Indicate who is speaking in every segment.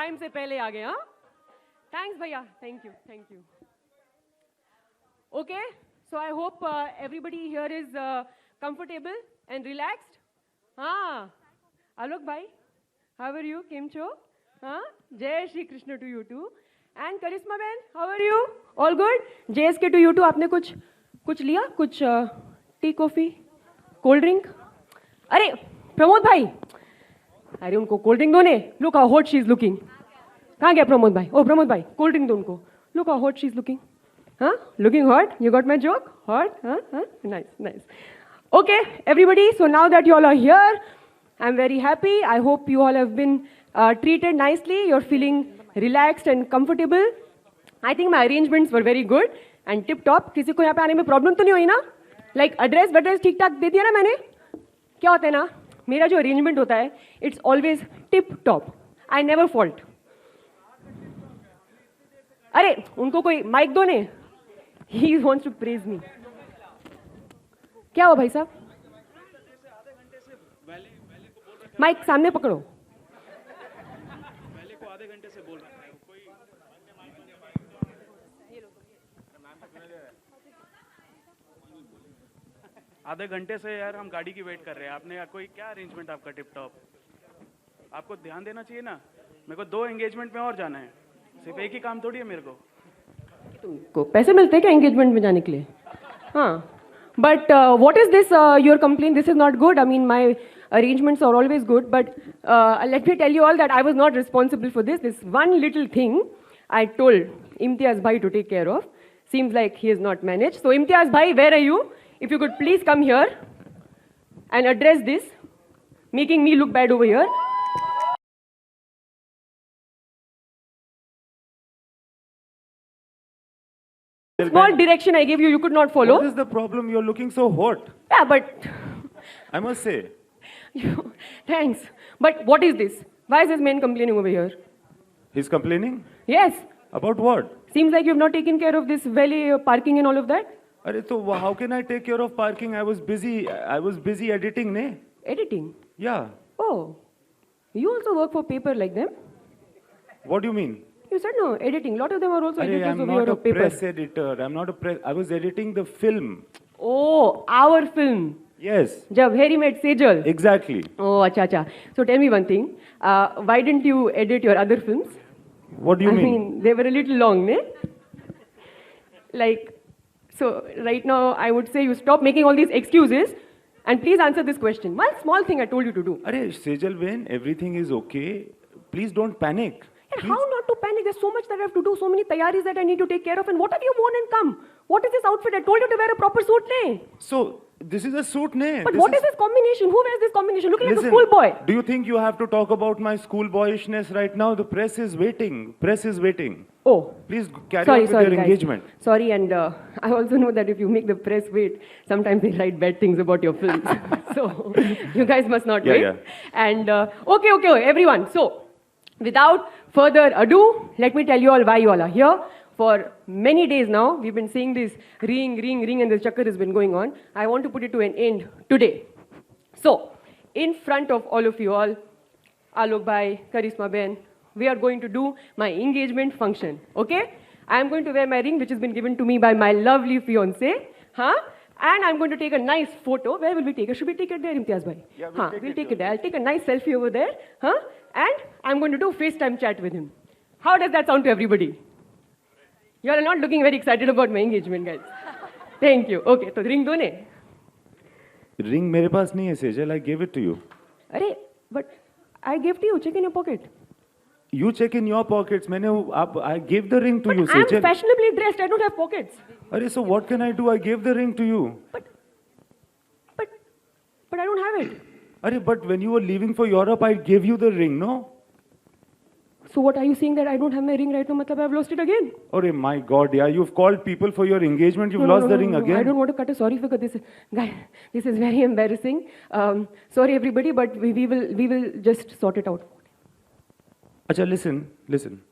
Speaker 1: Time से पहले आ गए. हाँ, थैंक्स भैया, thank you. Okay, so I hope everybody here is comfortable and relaxed. हाँ, Alok bhai, how are you? Kim Cho? हाँ, Jai Shri Krishna to you too. And Karisma Ben, how are you? All good? JSK to you too. आपने कुछ लिया? कुछ T, coffee, cold drink? अरे प्रमोद भाई, अरे उनको कोल्ड ड्रिंक दो ने. Look how hot she is looking. कहाँ गया प्रमोद भाई? ओ प्रमोद भाई, कोल्ड ड्रिंक दो उनको. Look how hot she is looking. Huh? Looking hot? You got my joke? Hot? Huh? Nice. Okay, everybody. So now that you all are here, I'm very happy. I hope you all have been treated nicely. You're feeling relaxed and comfortable. I think my arrangements were very good and tip top. किसी को यहाँ पे आने में problem तो नहीं हुई ना? Like address ठीक ठाक दे दिया ना मैंने? क्या होता है ना? मेरा जो arrangement होता है, it's always tip top. I never fault. अरे उनको कोई माइक दो ने. He wants to praise me. क्या हुआ भाई साहब? माइक सामने पकड़ो.
Speaker 2: पहले को आधे घंटे से बोल रहा है कोई. आधे घंटे से यार हम गाड़ी की वेट कर रहे हैं. आपने कोई क्या अरेंजमेंट आपका टिप टॉप? आपको ध्यान देना चाहिए ना. मेरे को 2 एंगेजमेंट में और जाना है. सिर्फ एक ही काम थोड़ी है मेरे को.
Speaker 1: तुमको पैसे मिलते हैं क्या एंगेजमेंट में जाने के लिए? हाँ. But what is this? Your complaint? This is not good. I mean, my arrangements are always good. But let me tell you all that I was not responsible for this. This one little thing I told Imtiaz Bhai to take care of. Seems like he has not managed. So Imtiaz Bhai, where are you? If you could please come here and address this, making me look bad over here. Small direction I gave you, you could not follow.
Speaker 3: What is the problem? You're looking so hot.
Speaker 1: Yeah, but...
Speaker 3: I must say.
Speaker 1: Thanks. But what is this? Why is this man complaining over here?
Speaker 3: He's complaining?
Speaker 1: Yes.
Speaker 3: About what?
Speaker 1: Seems like you have not taken care of this valet parking and all of that.
Speaker 3: So how can I take care of parking? I was busy editing, ne?
Speaker 1: Editing?
Speaker 3: Yeah.
Speaker 1: Oh. You also work for paper like them?
Speaker 3: What do you mean?
Speaker 1: You said no, editing. A lot of them are also editors
Speaker 3: I'm
Speaker 1: over
Speaker 3: not
Speaker 1: here
Speaker 3: a
Speaker 1: of paper.
Speaker 3: press editor. I'm not a press. I was editing the film.
Speaker 1: Oh, our film.
Speaker 3: Yes.
Speaker 1: Jab Harry met Sejal.
Speaker 3: Exactly.
Speaker 1: Oh, acha. So tell me one thing. Why didn't you edit your other films?
Speaker 3: What do you mean?
Speaker 1: I mean, they were a little long, ne? Like, so right now I would say you stop making all these excuses and please answer this question. One small thing I told you to do.
Speaker 3: Arey, Sejal Ben, everything is okay. Please don't panic.
Speaker 1: And how not to panic? There's so much that I have to do, so many tayaris that I need to take care of. And what have you worn and come? What is this outfit? I told you to wear a proper suit, ne?
Speaker 3: So, this is a suit, ne?
Speaker 1: But what is this combination? Who wears this combination? Looking like a schoolboy.
Speaker 3: Do you think you have to talk about my schoolboyishness right now? The press is waiting. Press is waiting.
Speaker 1: Oh.
Speaker 3: Please carry on with your
Speaker 1: guys.
Speaker 3: engagement.
Speaker 1: Sorry, and I also know that if you make the press wait, sometimes they write bad things about your films. So, you guys must not wait.
Speaker 3: Yeah.
Speaker 1: And, okay, everyone. So, without further ado, let me tell you all why you all are here. For many days now, we've been seeing this ring, and this chakkar has been going on. I want to put it to an end today. So, in front of all of you all, Alok Bhai, Karisma Ben, we are going to do my engagement function, okay? I am going to wear my ring, which has been given to me by my lovely fiancé, huh? And I'm going to take a nice photo. Where will we take it? Should we take it there, Imtiaz Bhai?
Speaker 3: Yeah,
Speaker 1: we'll take it there. I'll take a nice selfie over there, huh? And I'm going to do FaceTime chat with him. How does that sound to everybody? You are not looking very excited about my engagement, guys. Thank you. Okay, so ring do ne?
Speaker 3: Ring मेरे पास नहीं है, Sejal. I gave it to you.
Speaker 1: Arey, but I gave to you. Check in your pocket.
Speaker 3: You check in your pockets. I gave the ring to you,
Speaker 1: I'm
Speaker 3: Sejal.
Speaker 1: fashionably dressed. I don't have pockets.
Speaker 3: Arey, so what can I do? I gave the ring to you.
Speaker 1: But I don't have it.
Speaker 3: Arey, but when you were leaving for Europe, I gave you the ring, no?
Speaker 1: So what are you saying that I don't have my ring right now? Matlab I've lost it again.
Speaker 3: Arey, my God, yeah, you've called people for your engagement. You've lost the ring again.
Speaker 1: I don't want to cut a sorry figure. This is very embarrassing. Sorry everybody, but we will just sort it out.
Speaker 3: Acha, listen.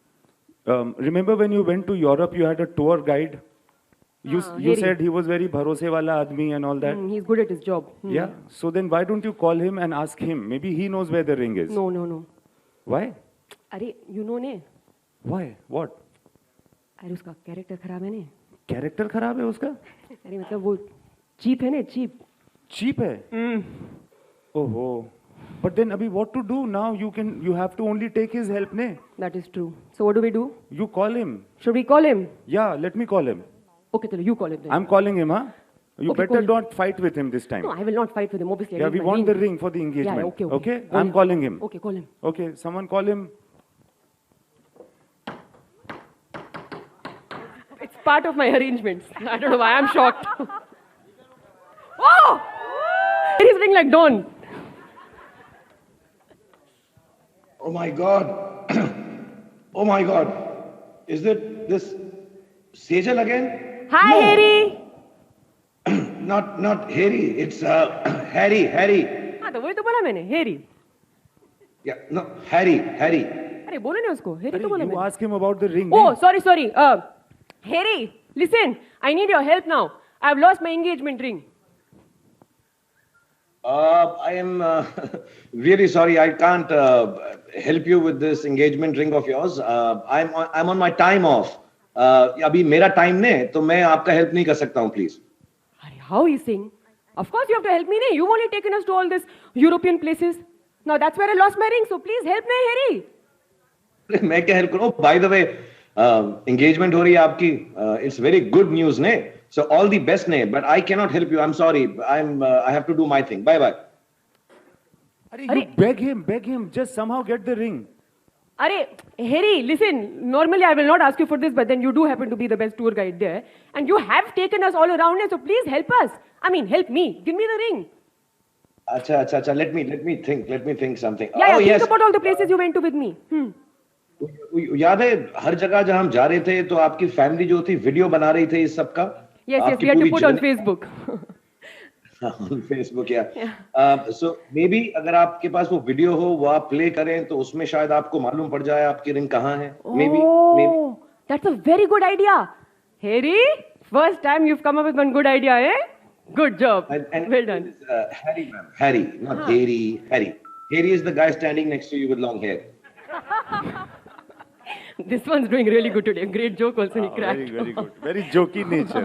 Speaker 3: Remember when you went to Europe, you had a tour guide? You said he was very bharose wala admi and all that.
Speaker 1: He's good at his job.
Speaker 3: Yeah. So then why don't you call him and ask him? Maybe he knows where the ring is.
Speaker 1: No.
Speaker 3: Why?
Speaker 1: अरे you know ने,
Speaker 3: Why? What?
Speaker 1: अरे उसका character खराब है ने।
Speaker 3: Character खराब है उसका?
Speaker 1: अरे मतलब वो चीप है ने, चीप।
Speaker 3: चीप है? ओहो। But then अभी what to do now? You have to only take his help ने.
Speaker 1: That is true. So what do we do?
Speaker 3: You call him.
Speaker 1: Should we call him?
Speaker 3: Yeah, let me call him.
Speaker 1: Okay, चलो you call him then.
Speaker 3: I'm calling him, huh? You
Speaker 1: Okay,
Speaker 3: better
Speaker 1: call him.
Speaker 3: not fight with him this time.
Speaker 1: No, I will not fight with him. Obviously, I
Speaker 3: Yeah,
Speaker 1: need
Speaker 3: we
Speaker 1: my
Speaker 3: want the ring for the engagement.
Speaker 1: Yeah, okay, okay.
Speaker 3: Okay?
Speaker 1: Call
Speaker 3: I'm
Speaker 1: him.
Speaker 3: calling him.
Speaker 1: Okay, call him.
Speaker 3: Okay, someone call him.
Speaker 1: It's part of my arrangements. I don't know why I'm shocked. Oh! He's ring like dawn.
Speaker 4: Oh my God. Oh my God. Is it this Sejal again?
Speaker 1: Hi,
Speaker 4: No.
Speaker 1: Harry.
Speaker 4: Not Harry. It's Harry.
Speaker 1: हाँ तो वही तो बोला मैंने, Harry.
Speaker 4: Yeah, no, Harry.
Speaker 1: अरे बोले ना उसको, Harry तो बोला
Speaker 3: You
Speaker 1: मैंने.
Speaker 3: ask him about the ring.
Speaker 1: Oh, sorry. Harry, listen. I need your help now. I've lost my engagement ring.
Speaker 4: I am really sorry. I can't help you with this engagement ring of yours. I'm on my time off. अभी मेरा time नहीं तो मैं आपका help नहीं कर सकता हूँ प्लीज.
Speaker 1: अरे how he's saying? Of course you have to help me. You've only taken us to all these European places. Now that's where I lost my ring. So please help me, Harry.
Speaker 4: मैं क्या help करूँ? By the way, engagement हो रही है आपकी. It's very good news ने. So all the best ne, but I cannot help you. I'm sorry. I have to do my thing. Bye.
Speaker 3: You beg him. Just somehow get the ring.
Speaker 1: Arey, Harry, listen. Normally I will not ask you for this, but then you do happen to be the best tour guide there, and you have taken us all around here. So please help us. I mean, help me. Give me the ring.
Speaker 4: Acha. Let me think something.
Speaker 1: Yeah.
Speaker 4: Oh,
Speaker 1: Think
Speaker 4: yes.
Speaker 1: about all the places you went to with me.
Speaker 4: याद है हर जगह जहाँ हम जा रहे थे तो आपकी फैमिली जो थी वीडियो बना रही थी इस सब का.
Speaker 1: Yes.
Speaker 4: आपकी
Speaker 1: We had to
Speaker 4: पूरी
Speaker 1: put on
Speaker 4: journey-
Speaker 1: Facebook.
Speaker 4: on Facebook, yeah. So maybe अगर आपके पास वो वीडियो हो वो आप प्ले करें तो उसमें शायद आपको मालूम पड़ जाए आपकी रिंग कहाँ है. Maybe.
Speaker 1: Oh, that's a very good idea, Harry. First time you've come up with one good idea, eh? Good job.
Speaker 4: And
Speaker 1: Well done.
Speaker 4: Harry, ma'am. Harry, not Harry. Harry is the guy standing next to you with long hair.
Speaker 1: This one's doing really good today. Great joke also he cracked.
Speaker 3: Very good. Very jokey nature.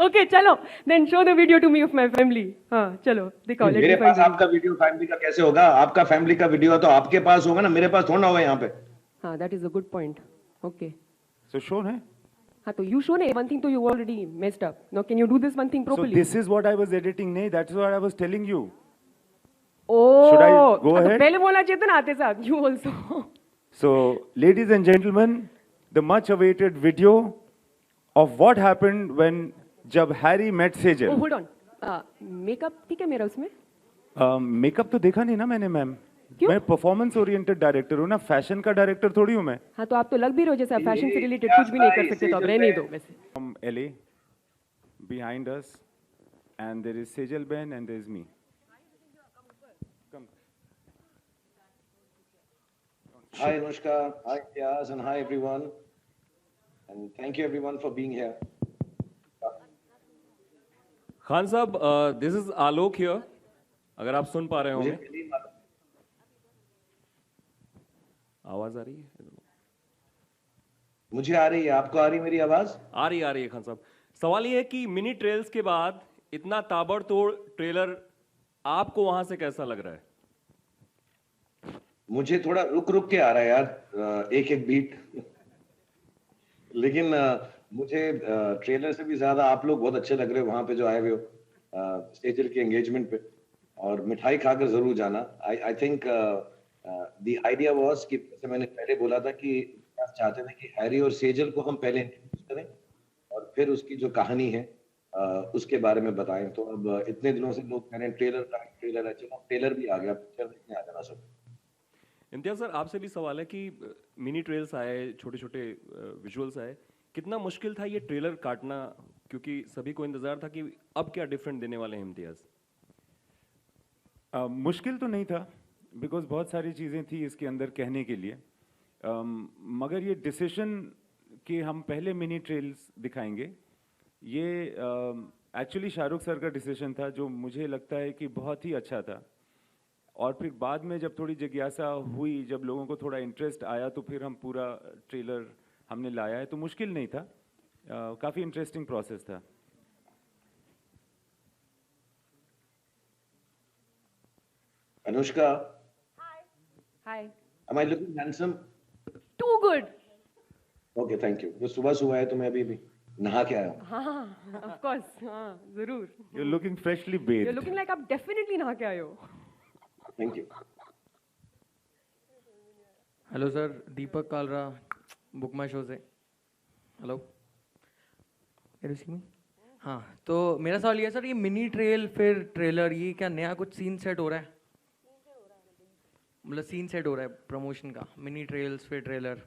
Speaker 1: Okay, chalo. Then show the video to me of my family. हाँ, चलो दिखाओ. Let
Speaker 4: मेरे
Speaker 1: me find
Speaker 4: pass
Speaker 1: the
Speaker 4: आपका video family का कैसे होगा? आपका family का वीडियो तो आपके पास होगा ना, मेरे पास थोड़ा ना होगा यहाँ पे.
Speaker 1: हाँ, that is a good point. Okay.
Speaker 3: So show है.
Speaker 1: हाँ तो you show ने one thing तो you already messed up. Now can you do this one thing
Speaker 3: So
Speaker 1: properly?
Speaker 3: this is what I was editing. नहीं, that's what I was telling you.
Speaker 1: Oh.
Speaker 3: Should I go
Speaker 1: हाँ, तो
Speaker 3: ahead?
Speaker 1: पहले बोलना चाहिए था ना आते साथ. You also.
Speaker 3: So, ladies and gentlemen, the much-awaited video of what happened when जब Harry met
Speaker 1: Oh,
Speaker 3: Sejal.
Speaker 1: hold on. Makeup ठीक है मेरा उसमें?
Speaker 3: मेकअप तो देखा नहीं ना मैंने मैम.
Speaker 1: क्यों?
Speaker 3: मैं परफॉर्मेंस ओरिएंटेड डायरेक्टर हूँ ना, फैशन का डायरेक्टर थोड़ी हूँ मैं.
Speaker 1: हाँ तो आप तो लग भी रहे हो जैसे फैशन से रिलेटेड कुछ भी नहीं कर सकते तो आप रहने ही दो वैसे.
Speaker 3: From LA, behind us, and there is Sejal Ben and there is me. Come.
Speaker 4: Hi Anushka, hi Yas, and hi everyone. And thank you everyone for being here.
Speaker 5: Khan साहब दिस इज आलोक हियर अगर आप सुन पा रहे
Speaker 4: मुझे
Speaker 5: होंगे.
Speaker 4: पहले ही मालूम-
Speaker 5: आवाज आ रही है?
Speaker 4: मुझे आ रही है, आपको आ रही है मेरी आवाज?
Speaker 5: आ रही है खान साहब. सवाल ये है कि मिनी ट्रेल्स के बाद इतना ताबड़तोड़ ट्रेलर आपको वहां से कैसा लग रहा है?
Speaker 4: मुझे थोड़ा रुक के आ रहा है यार, एक बीट. लेकिन मुझे ट्रेलर से भी ज्यादा आप लोग बहुत अच्छे लग रहे हो वहां पे जो आए हुए हो सेजल के एंगेजमेंट पे, और मिठाई खाकर जरूर जाना. I think the idea was कि जैसे मैंने पहले बोला था कि आप चाहते थे कि हैरी और सेजल को हम पहले इंट्रोड्यूस करें और फिर उसकी जो कहानी है उसके बारे में बताएं. तो अब इतने दिनों से लोग कह रहे हैं ट्रेलर है, चलो ट्रेलर भी आ गया, पिक्चर देखने आ जाना सब.
Speaker 5: इम्तियाज सर आपसे भी सवाल है कि मिनी ट्रेल्स आए, छोटे छोटे विजुअल्स आए, कितना मुश्किल था ये ट्रेलर काटना, क्योंकि सभी को इंतजार था कि अब क्या डिफरेंट देने वाले हैं इम्तियाज?
Speaker 3: मुश्किल तो नहीं था, बिकॉज बहुत सारी चीज़ें थी इसके अंदर कहने के लिए. मगर ये डिसीजन कि हम पहले मिनी ट्रेल्स दिखाएंगे, ये एक्चुअली शाहरुख सर का डिसीजन था, जो मुझे लगता है कि बहुत ही अच्छा था. और फिर बाद में जब थोड़ी जिज्ञासा हुई, जब लोगों को थोड़ा इंटरेस्ट आया, तो फिर हम पूरा ट्रेलर हमने लाया है। तो मुश्किल नहीं था, काफ़ी इंटरेस्टिंग प्रोसेस था।
Speaker 4: Anushka,
Speaker 1: Hi.
Speaker 4: am I looking handsome?
Speaker 1: Too good.
Speaker 4: Okay, thank you. जो सुबह सुबह है तो मैं अभी नहा के आया हूँ।
Speaker 1: हाँ, of course. हाँ, जरूर.
Speaker 3: You're looking freshly
Speaker 1: You're
Speaker 3: bathed.
Speaker 1: looking like आप definitely नहा के आए हो.
Speaker 4: Thank you.
Speaker 6: Hello sir, Deepak Kalra, book my show से। हेलो, हाँ, तो मेरा सवाल ये है सर, ये मिनी ट्रेल फिर ट्रेलर, ये क्या नया कुछ सीन सेट हो रहा है? मतलब सीन सेट हो रहा है प्रमोशन का, मिनी ट्रेल्स फिर ट्रेलर।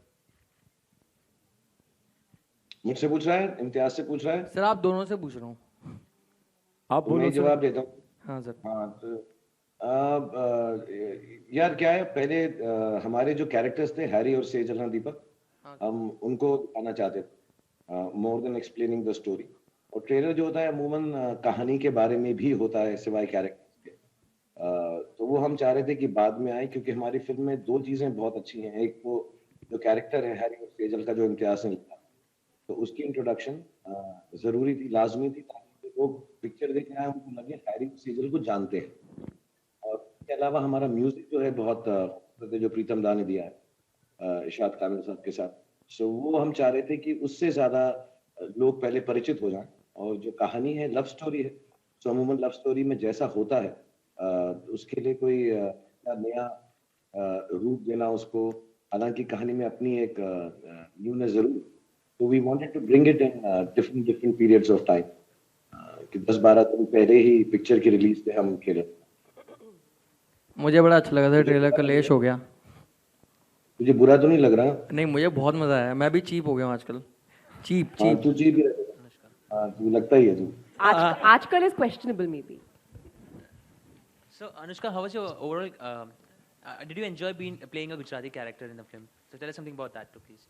Speaker 4: मुझसे पूछ रहा है, इम्तियाज से पूछ रहा है?
Speaker 6: सर आप दोनों से पूछ रहा हूँ।
Speaker 3: आप
Speaker 4: तो
Speaker 3: बोलो
Speaker 4: मैं
Speaker 3: सर।
Speaker 4: जवाब देता हूँ।
Speaker 6: हाँ सर।
Speaker 4: हाँ, तो यार क्या है, पहले हमारे जो कैरेक्टर्स थे हैरी और सेजल, हाँ दीपक, हम उनको दिखाना चाहते थे more than explaining the story. और ट्रेलर जो होता है अमूमन कहानी के बारे में भी होता है सिवाय कैरेक्टर्स के। तो वो हम चाह रहे थे कि बाद में आए, क्योंकि हमारी फिल्म में दो चीजें बहुत अच्छी हैं। एक वो जो कैरेक्टर है हैरी और सेजल का, जो इम्तियाज ने लिखा, तो उसकी इंट्रोडक्शन जरूरी थी, लाजमी थी, ताकि लोग पिक्चर देखने आए उनको लगे हैरी और सेजल को जानते हैं। और इसके अलावा हमारा म्यूजिक जो है बहुत खूबसूरत है, जो प्रीतम दा ने दिया है इरशाद कामिल साहब के साथ। सो वो हम चाह रहे थे कि उससे ज्यादा लोग पहले परिचित हो जाएं। और जो कहानी है लव स्टोरी है, सो अमूमन लव स्टोरी में जैसा होता है उसके लिए कोई नया रूप देना उसको, हालांकि कहानी में अपनी एक न्यूनेस जरूर। तो we wanted to bring it in different periods of time, कि 10-12 दिन पहले ही पिक्चर की रिलीज पे हम खेले।
Speaker 6: मुझे बड़ा अच्छा लगा सर ट्रेलर, कलेश हो गया।
Speaker 4: तुझे बुरा तो नहीं लग रहा?
Speaker 6: नहीं, मुझे बहुत मजा आया, मैं भी चीप हो गया हूँ आजकल। चीप
Speaker 4: हाँ,
Speaker 6: चीप।
Speaker 4: तू चीप ही लगेगा। हाँ, तू लगता ही है तू।
Speaker 1: आजकल is questionable maybe.
Speaker 7: So Anushka, how was your overall? Did you enjoy playing a Gujarati character in the film? So tell us something about that too, please.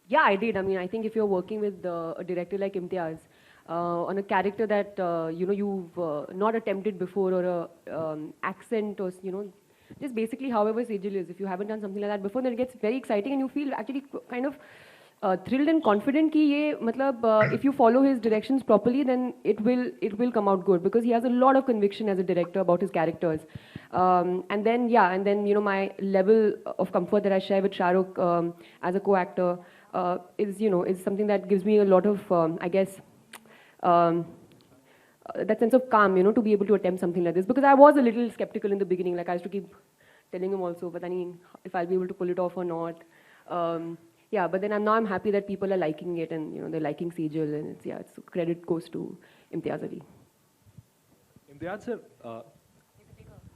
Speaker 1: Yeah, I did. I mean, I think if you're working with a director like Imtiaz on a character that you've not attempted before, or a accent, or just basically however Sejal is, if you haven't done something like that before, then it gets very exciting and you feel actually kind of thrilled and confident कि ये मतलब if you follow his directions properly, then it will come out good, because he has a lot of conviction as a director about his characters. And then my level of comfort that I share with Shah Rukh as a co-actor is something that gives me a lot of I guess that sense of calm, to be able to attempt something like this, because I was a little skeptical in the beginning. Like I used to keep telling him also, but I mean, if I'll be able to pull it off or not. Yeah, but then I'm happy that people are liking it, and they're liking Sejal, and it's credit goes to Imtiaz Ali.
Speaker 8: Imtiaz sir,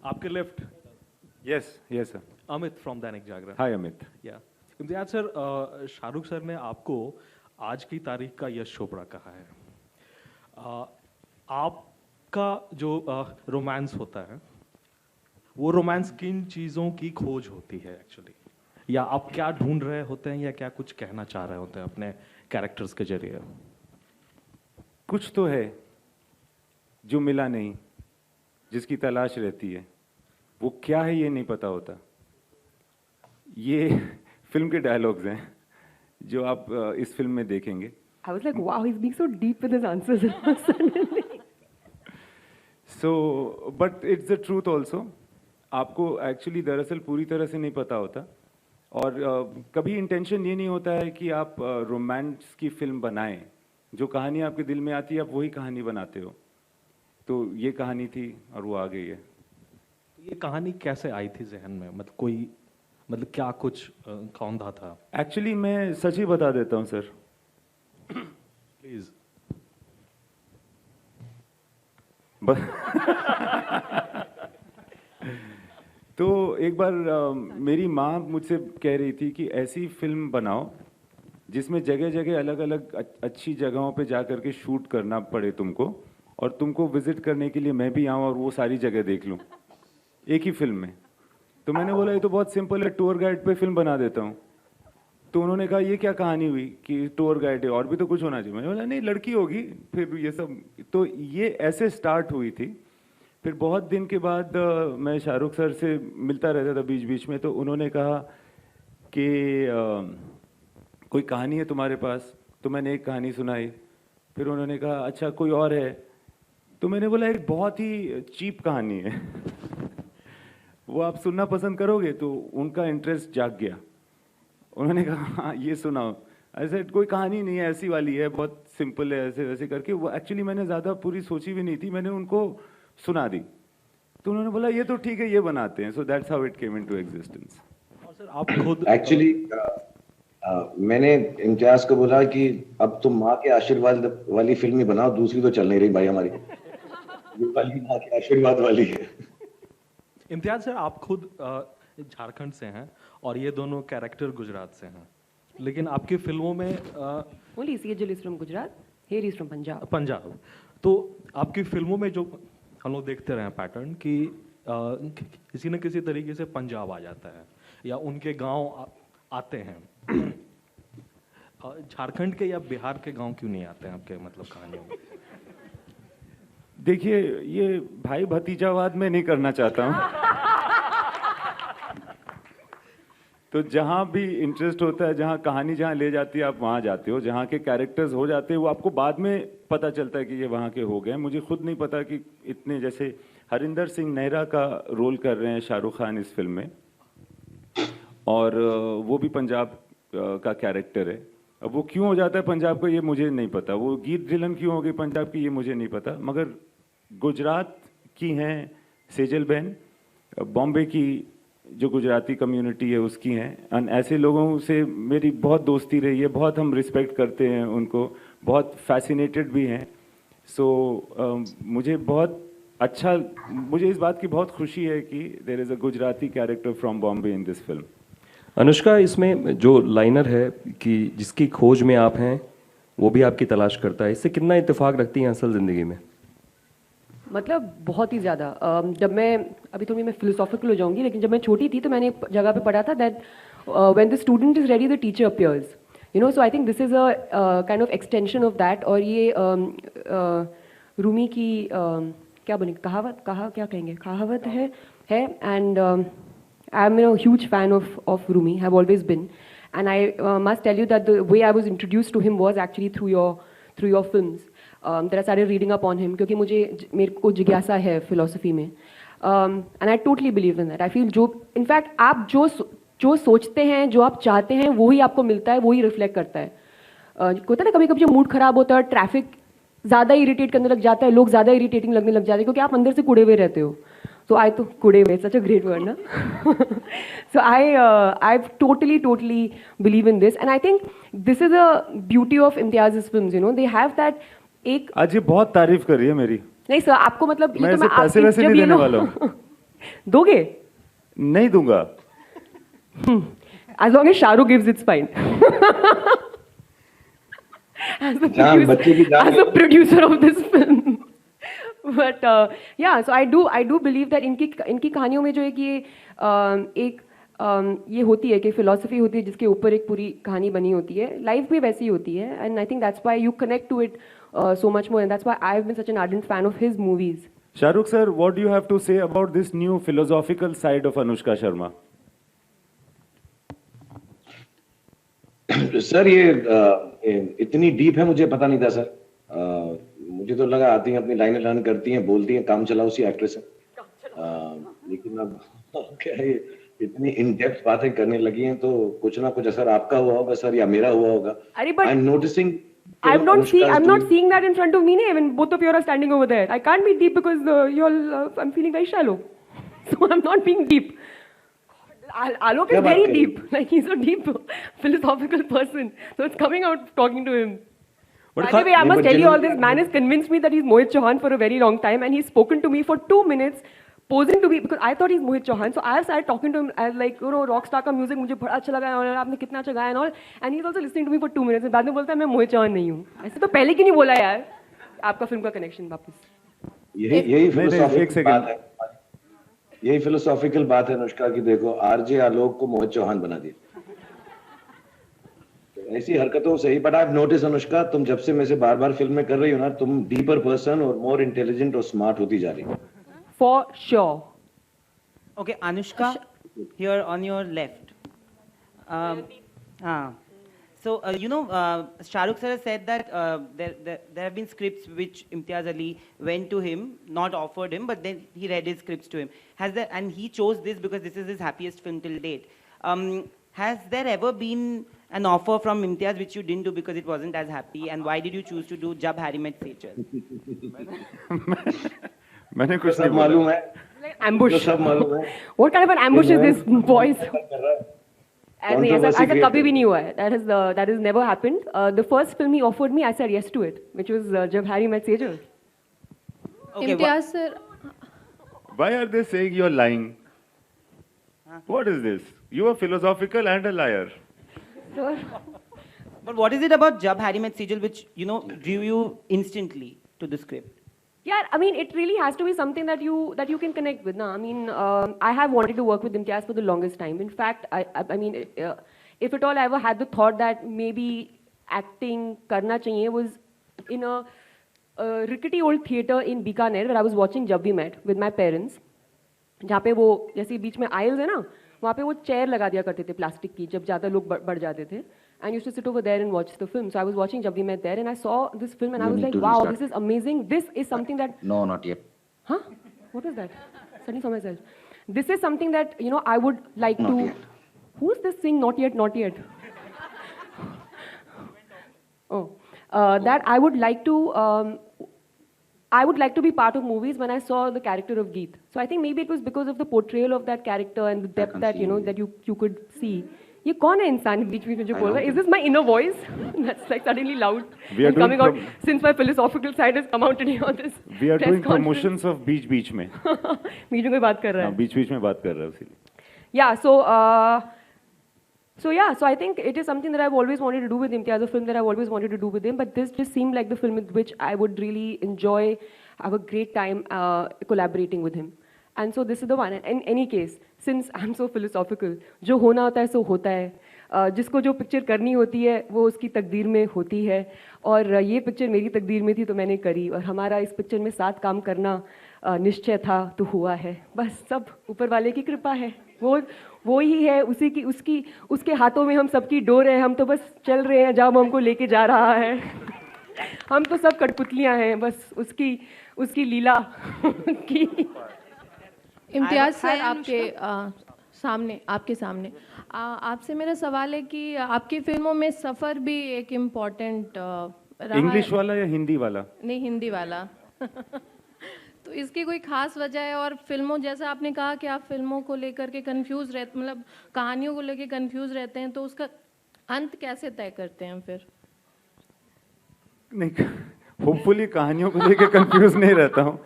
Speaker 8: आपके left
Speaker 3: yes yes sir.
Speaker 8: Amit from Dainik Jagran.
Speaker 3: हाय अमित।
Speaker 8: या Imtiaz sir, Shahrukh sir ने आपको आज की तारीख का यश चोपड़ा कहा है। आपका जो रोमांस होता है, वो रोमांस किन चीज़ों की खोज होती है एक्चुअली, या आप क्या ढूंढ रहे होते हैं, या क्या कुछ कहना चाह रहे होते हैं अपने कैरेक्टर्स के जरिए?
Speaker 3: कुछ तो है जो मिला नहीं, जिसकी तलाश रहती है, वो क्या है ये नहीं पता होता। ये फिल्म के डायलॉग्स हैं जो आप इस फिल्म में देखेंगे।
Speaker 1: I was like, wow, he's being so deep with his answers suddenly.
Speaker 3: So, but it's the truth also. आपको एक्चुअली दरअसल पूरी तरह से नहीं पता होता, और कभी इंटेंशन ये नहीं होता है कि आप रोमांस की फिल्म बनाएं। जो कहानी आपके दिल में आती है आप वही कहानी बनाते हो। तो ये कहानी थी और वो आ गई है।
Speaker 8: ये कहानी कैसे आई थी जहन में? मतलब क्या कुछ कौंधा था?
Speaker 3: एक्चुअली मैं सच ही बता देता हूँ सर।
Speaker 8: प्लीज।
Speaker 3: तो एक बार मेरी माँ मुझसे कह रही थी कि ऐसी फिल्म बनाओ जिसमें जगह जगह अलग अलग अच्छी जगहों पे जा करके शूट करना पड़े तुमको, और तुमको विजिट करने के लिए मैं भी आऊँ और वो सारी जगह देख लूँ एक ही फिल्म में। तो मैंने बोला ये तो बहुत सिंपल है, टूर गाइड पे फिल्म बना देता हूँ। तो उन्होंने कहा ये क्या कहानी हुई कि टूर गाइड है, और भी तो कुछ होना चाहिए। मैंने बोला नहीं, लड़की होगी फिर ये सब। तो ये ऐसे स्टार्ट हुई थी। फिर बहुत दिन के बाद मैं शाहरुख सर से मिलता रहता था बीच बीच में, तो उन्होंने कहा कि कोई कहानी है तुम्हारे पास? तो मैंने एक कहानी सुनाई। फिर उन्होंने कहा अच्छा कोई और है? तो मैंने बोला एक बहुत ही चीप कहानी है वो आप सुनना पसंद करोगे? तो उनका इंटरेस्ट जाग गया। उन्होंने कहा हाँ ये सुनाओ। ऐसे कोई कहानी नहीं है, ऐसी वाली है, बहुत सिंपल है, ऐसे वैसे करके। वो एक्चुअली मैंने ज़्यादा पूरी सोची भी नहीं थी, मैंने उनको सुना दी। तो उन्होंने बोला ये तो ठीक है, ये बनाते हैं। So that's how it came into existence.
Speaker 8: और सर आप खुद
Speaker 4: एक्चुअली मैंने इम्तियाज को बोला कि अब तुम माँ के आशीर्वाद वाली फिल्म ही बनाओ, दूसरी तो चल नहीं रही भाई हमारी, ये वाली माँ के आशीर्वाद वाली है।
Speaker 8: इम्तियाज सर आप खुद झारखंड से हैं और ये दोनों कैरेक्टर गुजरात से हैं, लेकिन आपकी फिल्मों में
Speaker 1: Only Sejal is from Gujarat. Here is from Punjab.
Speaker 8: Punjab, तो आपकी फिल्मों में जो हम लोग देखते रहे पैटर्न कि किसी न किसी तरीके से पंजाब आ जाता है या उनके गांव आते हैं। झारखंड के या बिहार के गांव क्यों नहीं आते हैं आपके मतलब कहानियों में?
Speaker 3: देखिए ये भाई भतीजावाद में नहीं करना चाहता हूँ तो जहाँ भी इंटरेस्ट होता है, जहाँ कहानी जहाँ ले जाती है आप वहाँ जाते हो, जहाँ के कैरेक्टर्स हो जाते हैं वो आपको बाद में पता चलता है कि ये वहाँ के हो गए। मुझे खुद नहीं पता कि इतने, जैसे हरिंदर सिंह नेहरा का रोल कर रहे हैं शाहरुख खान इस फिल्म में, और वो भी पंजाब का कैरेक्टर है। अब वो क्यों हो जाता है पंजाब का ये मुझे नहीं पता, वो गीत ड्रिलन क्यों हो गई पंजाब की ये मुझे नहीं पता, मगर गुजरात की हैं सेजल बहन, बॉम्बे की जो गुजराती कम्युनिटी है उसकी हैं, और ऐसे लोगों से मेरी बहुत दोस्ती रही है, बहुत हम रिस्पेक्ट करते हैं उनको, बहुत फैसिनेटेड भी हैं। सो मुझे बहुत अच्छा, मुझे इस बात की बहुत खुशी है कि there is a Gujarati character from Bombay in this film.
Speaker 5: Anushka, इसमें जो लाइनर है कि जिसकी खोज में आप हैं वो भी आपकी तलाश करता है, इससे कितना इत्तेफाक रखती हैं असल ज़िंदगी में?
Speaker 1: मतलब बहुत ही ज़्यादा। जब मैं अभी थोड़ी मैं फिलोसॉफिकल हो जाऊंगी, लेकिन जब मैं छोटी थी तो मैंने एक जगह पे पढ़ा था that when the student is ready the teacher appears, you know. So I think this is a kind of extension of that. और ये रूमी की क्या बनी कहावत, क्या कहेंगे, कहावत है। And I am a huge fan of Rumi, have always been, and I must tell you that the way I was introduced to him was actually through your films. that I started reading up on him क्योंकि मेरे को जिज्ञासा है philosophy में, and I totally believe in that. I feel जो in fact आप जो सोचते हैं, जो आप चाहते हैं, वही आपको मिलता है, वही रिफ्लेक्ट करता है। होता है ना कभी कभी जो मूड खराब होता है, ट्रैफिक ज़्यादा इरिटेट करने लग जाता है, लोग ज़्यादा इरिटेटिंग लगने लग जाते हैं क्योंकि आप अंदर से कुड़े हुए रहते हो। तो कुड़े हुए, सच अ ग्रेट वर्ड ना। So I totally believe in this, and I think this is a beauty of Imtiaz's films, you know, they have that एक।
Speaker 3: आज ये बहुत तारीफ कर रही है मेरी।
Speaker 1: नहीं सर, आपको मतलब
Speaker 3: मैं इसे पैसे वैसे नहीं देने वाला हूँ।
Speaker 1: दोगे?
Speaker 3: नहीं दूंगा।
Speaker 1: As long as Shahrukh gives, it's fine. As a producer of this film. But yeah, so I do believe that इनकी कहानियों में जो है कि एक ये होती है कि फिलोसफी होती है जिसके ऊपर एक पूरी कहानी बनी होती है। लाइफ भी वैसी होती है, and I think that's why you connect to it so much more, and that's why I've been such an ardent fan of his movies.
Speaker 3: Shahrukh sir, what do you have to say about this new philosophical side of Anushka Sharma?
Speaker 4: Sir ये इतनी deep है मुझे पता नहीं था sir. मुझे तो लगा आती हैं अपनी लाइनें लर्न करती हैं, बोलती हैं, काम चलाओ सी एक्ट्रेस है। लेकिन अब क्या है, इतनी इन डेप्थ बातें करने लगी हैं तो कुछ ना कुछ असर आपका हुआ होगा सर, या मेरा हुआ होगा। I am noticing
Speaker 1: I'm not seeing that in front of me. When both of you are standing over there, I can't be deep because I'm feeling very shallow, so I'm not being deep. Alok is very deep. Like he's a deep philosophical person, so it's coming out talking to him. By the way, I must tell you all this. Man has convinced me that he's Mohit Chauhan for a very long time, and he's spoken to me for 2 minutes, posing to me because I thought he's Mohit Chauhan. So I have started talking to him as like, you know, rock star का music मुझे बड़ा अच्छा लगा है और आपने कितना अच्छा गाया और and he's also listening to me for 2 minutes. बाद में बोलता है मैं मोहित चौहान नहीं हूँ। ऐसे तो पहले क्यों नहीं बोला यार? आपका फिल्म का कनेक्शन वापस।
Speaker 4: यही फिलोसॉफिकल बात है। यही फिलोसॉफिकल बात है अनुष्का की। देखो आरजे आलोक को मोहित चौहान बना दिया, तो ऐसी हरकतों से ही। But I have notice Anushka, तुम जब से मेरे से बार-बार फिल्म में कर रही हो ना, तुम डीपर पर्सन और मोर इंटेलिजेंट और स्मार्ट होती जा रही हो।
Speaker 1: for sure.
Speaker 9: Okay, Anushka, here on your left. So, Shah Rukh sir has said that there have been scripts which Imtiaz Ali went to him, not offered him, but then he read his scripts to him. And he chose this because this is his happiest film till date. Has there ever been an offer from Imtiaz which you didn't do because it wasn't as happy? And why did you choose to do Jab Harry Met Sejal?
Speaker 3: मैंने कुछ
Speaker 4: सब
Speaker 3: नहीं
Speaker 4: मालूम
Speaker 3: बोला।
Speaker 4: है,
Speaker 1: Like ambush.
Speaker 4: जो सब मालूम है।
Speaker 1: What kind of an ambush is this, boys? And ऐसा
Speaker 4: Controversy
Speaker 1: ऐसा
Speaker 4: create
Speaker 1: कभी भी
Speaker 4: कर
Speaker 1: नहीं हुआ है. That has never happened. The first film he offered me, I said yes to it, which was Jab Harry Met Sejal.
Speaker 9: Okay,
Speaker 10: Imtiaz sir,
Speaker 3: Why are they saying you're lying? What is this? You are philosophical and a liar.
Speaker 1: Sir,
Speaker 9: but what is it about Jab Harry Met Sejal which, drew you instantly to the script?
Speaker 1: yeah, I mean, it really has to be something that you can connect with. Na? I mean, I have wanted to work with Imtiaz for the longest time. In fact, I mean, if at all I ever had the thought that maybe acting karna chahiye was in a rickety old theater in Bikaner where I was watching Jab We Met with my parents. जहाँ पे वो जैसे बीच में aisles है ना, वहाँ पे वो chair लगा दिया करते थे प्लास्टिक की जब ज़्यादा लोग बढ़ जाते थे. And used to sit over there and watch the film. So I was watching Jab We Met there, and I saw this film, and I was like, wow, this is amazing. This is something that.
Speaker 11: No, not yet.
Speaker 1: Huh? What was that? Suddenly saw myself. This is something that I would like
Speaker 11: Not
Speaker 1: to.
Speaker 11: yet.
Speaker 1: Who's this saying not yet, not yet? Oh, that I would like to. I would like to be part of movies when I saw the character of Geet. So I think maybe it was because of the portrayal of that character and the depth that that you could see. ये कौन है इंसान बीच बीच में जो बोल रहा है? Is this my inner voice? That's like suddenly loud and coming out since my philosophical side has come out today on this.
Speaker 3: We are
Speaker 1: press
Speaker 3: doing
Speaker 1: conference.
Speaker 3: promotions of बीच बीच में।
Speaker 1: बीच में कोई बात कर रहा है?
Speaker 3: बीच बीच में बात कर रहा है उसीलिए।
Speaker 1: Yeah, so I think it is something that I've always wanted to do with Imtiaz, a film that I've always wanted to do with him, but this just seemed like the film with which I would really enjoy, have a great time collaborating with him. And so this is the one. And in any case, since I'm so philosophical, जो होना होता है सो होता है, जिसको जो picture करनी होती है वो उसकी तकदीर में होती है, और ये पिक्चर मेरी तकदीर में थी तो मैंने करी, और हमारा इस पिक्चर में साथ काम करना निश्चय था तो हुआ है. बस सब ऊपर वाले की कृपा है, वो ही है, उसके हाथों में हम सबकी डोर है, हम तो बस चल रहे हैं जब हमको लेके जा रहा है. हम तो सब कठपुतलियाँ हैं, बस उसकी लीला की.
Speaker 10: इम्तियाज सर, आपके सामने आपसे मेरा सवाल है कि आपकी फिल्मों में सफ़र भी एक इम्पॉर्टेंट रहा
Speaker 3: इंग्लिश वाला या हिंदी वाला?
Speaker 10: नहीं, हिंदी वाला. तो इसकी कोई खास वजह है? और फिल्मों, जैसा आपने कहा कि आप फिल्मों को लेकर के कंफ्यूज रहते, मतलब कहानियों को लेकर कंफ्यूज रहते हैं, तो उसका अंत कैसे तय करते हैं फिर?
Speaker 3: नहीं, होपफुली कहानियों को लेकर कंफ्यूज नहीं रहता हूँ,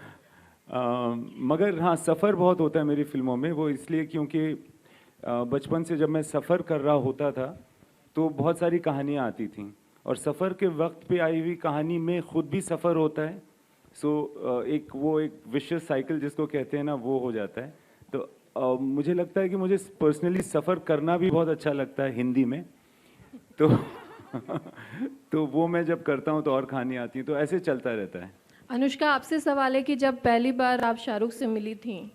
Speaker 3: मगर हाँ सफ़र बहुत होता है मेरी फिल्मों में. वो इसलिए क्योंकि बचपन से जब मैं सफ़र कर रहा होता था तो बहुत सारी कहानियाँ आती थीं, और सफ़र के वक्त पे आई हुई कहानी में ख़ुद भी सफ़र होता है. सो एक विशियस साइकिल जिसको कहते हैं ना, वो हो जाता है. तो मुझे लगता है कि मुझे पर्सनली सफ़र करना भी बहुत अच्छा लगता है हिंदी में. तो वो मैं जब करता हूँ तो और कहानी आती है, तो ऐसे चलता रहता है.
Speaker 10: अनुष्का, आपसे सवाल है कि जब पहली बार आप शाहरुख से मिली थी,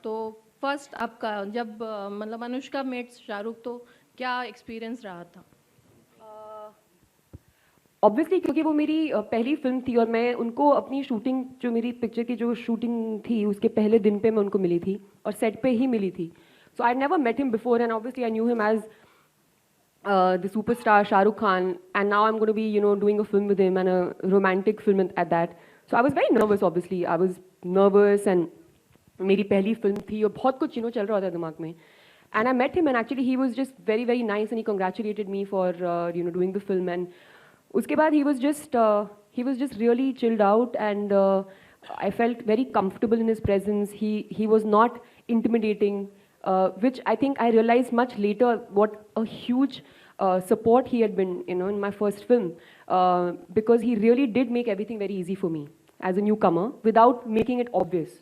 Speaker 10: तो फर्स्ट आपका जब मतलब अनुष्का मेट शाहरुख, तो क्या एक्सपीरियंस रहा था?
Speaker 1: ऑब्वियसली क्योंकि वो मेरी पहली फिल्म थी, और मैं उनको अपनी शूटिंग, जो मेरी पिक्चर की जो शूटिंग थी उसके पहले दिन पे मैं उनको मिली थी, और सेट पे ही मिली थी. So I never met him before, and obviously I knew him as the superstar Shah Rukh Khan, and now I'm going to be doing a film with him, and a romantic film at that. So I was very nervous. Obviously I was nervous, and मेरी पहली film थी और बहुत कुछ चल रहा था दिमाग में. And I met him, and actually he was just very very nice, and he congratulated me for doing the film. And उसके बाद he was just really chilled out, and I felt very comfortable in his presence. He was not intimidating, which I think I realized much later what a huge support he had been in my first film, because he really did make everything very easy for me as a newcomer without making it obvious.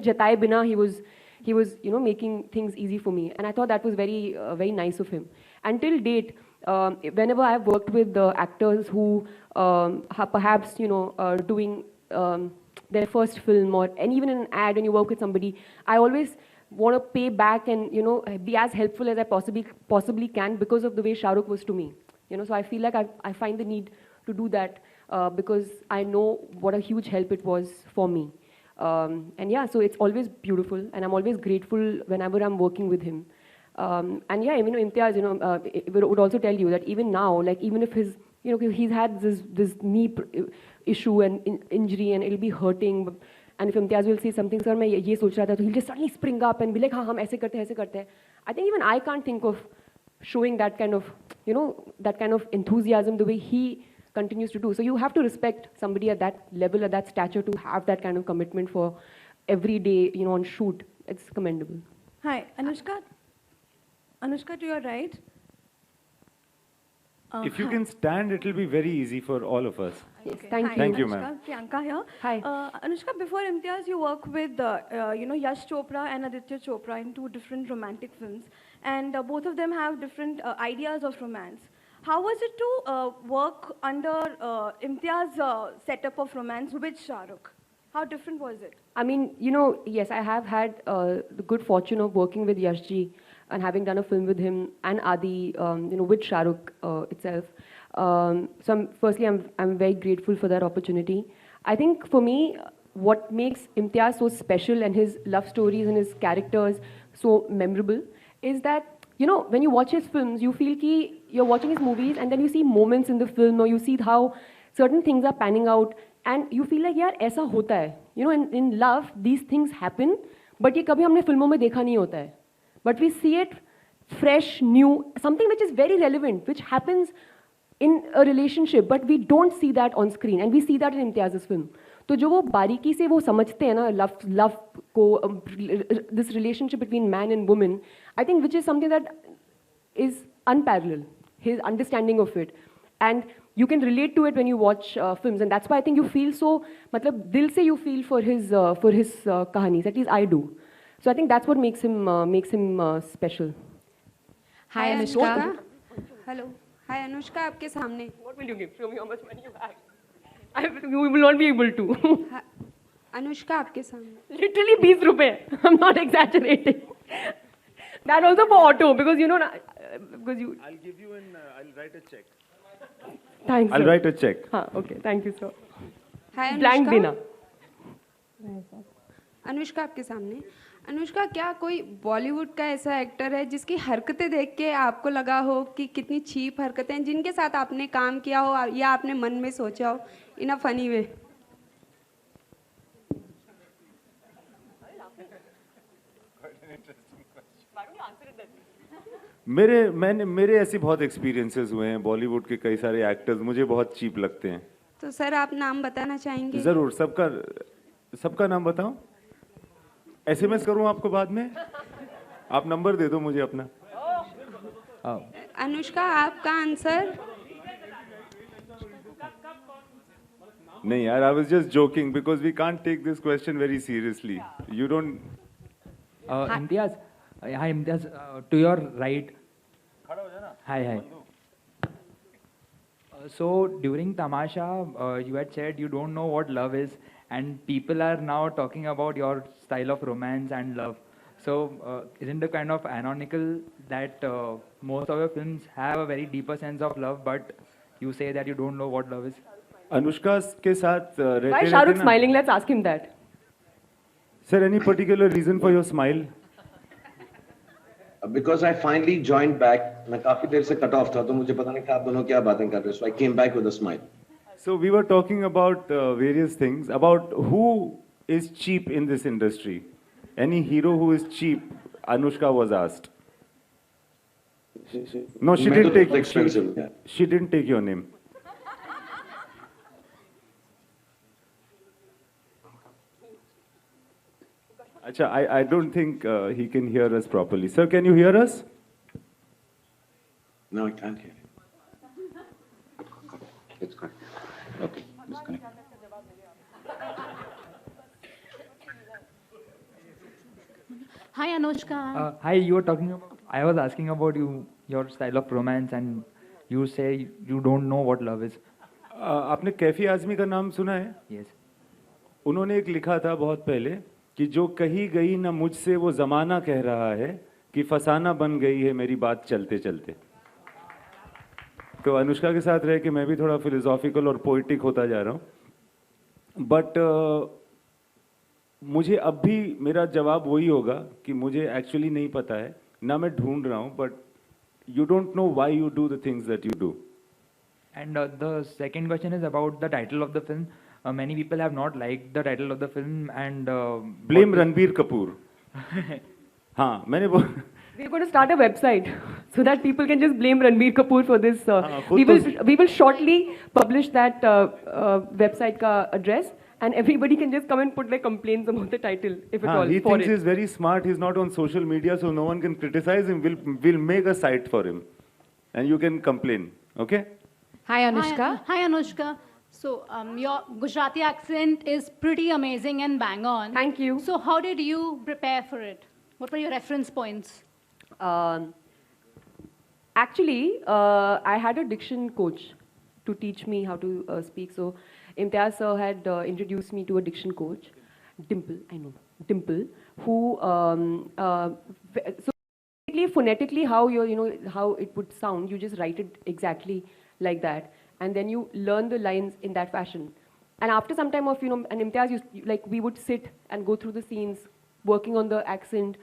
Speaker 1: Jataye bina he was making things easy for me, and I thought that was very very nice of him. Until date, whenever I have worked with actors who perhaps doing their first film, and even in an ad when you work with somebody, I always want to pay back and be as helpful as I possibly can because of the way Shah Rukh was to me. So I feel like I find the need to do that because I know what a huge help it was for me. And yeah, so it's always beautiful, and I'm always grateful whenever I'm working with him. And yeah, Imtiaz, would also tell you that even now, like even if his, he's had this knee issue and injury, and it'll be hurting. And if Imtiaz will say something, sir, मैं ये सोच रहा था, तो he'll just suddenly spring up and be like, हाँ हम ऐसे करते हैं. I think even I can't think of showing that kind of, that kind of enthusiasm the way he continues to do. So you have to respect somebody at that level, at that stature, to have that kind of commitment for every day, on shoot. It's commendable.
Speaker 11: Hi, Anushka. Anushka, to your right.
Speaker 3: If you can stand, it will be very easy for all of us.
Speaker 1: Yes,
Speaker 11: Okay.
Speaker 1: thank
Speaker 11: Hi,
Speaker 1: you.
Speaker 3: Thank you,
Speaker 11: Anushka.
Speaker 3: ma'am.
Speaker 11: Priyanka here.
Speaker 1: Hi.
Speaker 11: Anushka, before Imtiaz, you work with, Yash Chopra and Aditya Chopra in 2 different romantic films. And both of them have different ideas of romance. How was it to work under Imtiaz's setup of romance with Shah Rukh? How different was it?
Speaker 1: I mean, yes, I have had the good fortune of working with Yashji and having done a film with him and Adi, with Shah Rukh itself. So firstly, I'm very grateful for that opportunity. I think for me, what makes Imtiaz so special and his love stories and his characters so memorable is that, when you watch his films, you feel ki you're watching his movies and then you see moments in the film, or you see how certain things are panning out, and you feel like, yaar, aisa hota hai. In love, these things happen, but ye kabhi humne filmon mein dekha nahi hota hai. But we see it fresh, new, something which is very relevant, which happens in a relationship, but we don't see that on screen, and we see that in Imtiaz's film. तो जो वो बारीकी से वो समझते हैं ना love को, this relationship between man and woman, I think which is something that is unparalleled, his understanding of it. And you can relate to it when you watch films, and that's why I think you feel so, मतलब दिल से you feel for his kahanis, at least I do. So I think that's what makes him special.
Speaker 12: Hi Anushka. Hello. Hi Anushka, आपके सामने.
Speaker 1: What will you give? Show me how much money you have. You will not be able to.
Speaker 12: Anushka आपके सामने.
Speaker 1: Literally 20 रुपए. I'm not exaggerating. That also for auto, because because you.
Speaker 3: I'll give you I'll write a check.
Speaker 1: Thanks.
Speaker 3: I'll
Speaker 1: sir.
Speaker 3: write a check.
Speaker 1: हाँ, okay. Thank you, sir.
Speaker 12: Hi
Speaker 1: Blank
Speaker 12: Anushka.
Speaker 1: देना.
Speaker 12: अनुष्का आपके सामने. अनुष्का, क्या कोई बॉलीवुड का ऐसा एक्टर है जिसकी हरकतें देख के आपको लगा हो कि कितनी चीप हरकतें हैं, जिनके साथ आपने काम किया हो या आपने मन में सोचा हो इन अ फनी वे?
Speaker 3: मेरे ऐसे बहुत एक्सपीरियंसेस हुए हैं. बॉलीवुड के कई सारे एक्टर्स मुझे बहुत चीप लगते हैं.
Speaker 12: तो सर आप नाम बताना चाहेंगे?
Speaker 3: जरूर. सबका नाम बताऊं? SMS करूं आपको बाद में? आप नंबर दे दो मुझे अपना.
Speaker 12: अनुष्का, आपका आंसर?
Speaker 3: नहीं यार, I was just joking because we can't take this question very seriously. You don't.
Speaker 13: Imtiaz, hi Imtiaz, to your right. Hi. So during Tamasha, you had said you don't know what love is, and people are now talking about your style of romance and love. So isn't it kind of ironical that most of your films have a very deeper sense of love, but you say that you don't know what love is?
Speaker 3: Anushka के साथ रहते
Speaker 1: Why is Shah Rukh smiling? Let's ask him that.
Speaker 3: Sir, any particular reason for your smile?
Speaker 4: Because I finally joined back. मैं काफी देर से cut off था, तो मुझे पता नहीं था आप दोनों क्या बातें कर रहे हो. So I came back with a smile.
Speaker 3: So we were talking about various things, about who is cheap in this industry. Any hero who is cheap, Anushka was asked. No, she didn't take.
Speaker 4: Expensive. Yeah.
Speaker 3: She didn't take your name. Acha, I don't think he can hear us properly. Sir, can you hear us?
Speaker 4: No, I can't hear you. It's good. Okay, disconnect.
Speaker 10: Hi Anushka.
Speaker 13: Hi, you were talking about. I was asking about your style of romance, and you say you don't know what love is.
Speaker 3: आपने कैफी आजमी का नाम सुना है?
Speaker 13: Yes.
Speaker 3: उन्होंने एक लिखा था बहुत पहले कि जो कही गई ना मुझसे वो जमाना कह रहा है कि फसाना बन गई है मेरी बात चलते चलते। तो अनुष्का के साथ रह के मैं भी थोड़ा फिलोसॉफिकल और पोइटिक होता जा रहा हूँ, बट मुझे अब भी मेरा जवाब वही होगा कि मुझे एक्चुअली नहीं पता है, ना मैं ढूंढ रहा हूँ, but you don't know why you do the things that you do.
Speaker 13: And the second question is about the title of the film. Many people have not liked the title of the film and
Speaker 3: Blame Ranbir Kapoor. हाँ, मैंने
Speaker 1: We're going to start a website so that people can just blame Ranbir Kapoor for this. We will shortly publish that website ka address, and everybody can just come and put their complaints about the title, if at all.
Speaker 3: He thinks he's very smart. He's not on social media, so no one can criticize him. We'll make a site for him, and you can complain. Okay?
Speaker 14: Hi Anushka. Hi Anushka. So your Gujarati accent is pretty amazing and bang on.
Speaker 1: Thank you.
Speaker 14: So how did you prepare for it? What were your reference points?
Speaker 1: Actually, I had a diction coach to teach me how to speak. So Imtiaz sir had introduced me to a diction coach, Dimple, I know, Dimple, who, so basically phonetically how how it would sound, you just write it exactly like that, and then you learn the lines in that fashion. And after some time of, and Imtiaz, like we would sit and go through the scenes, working on the accent.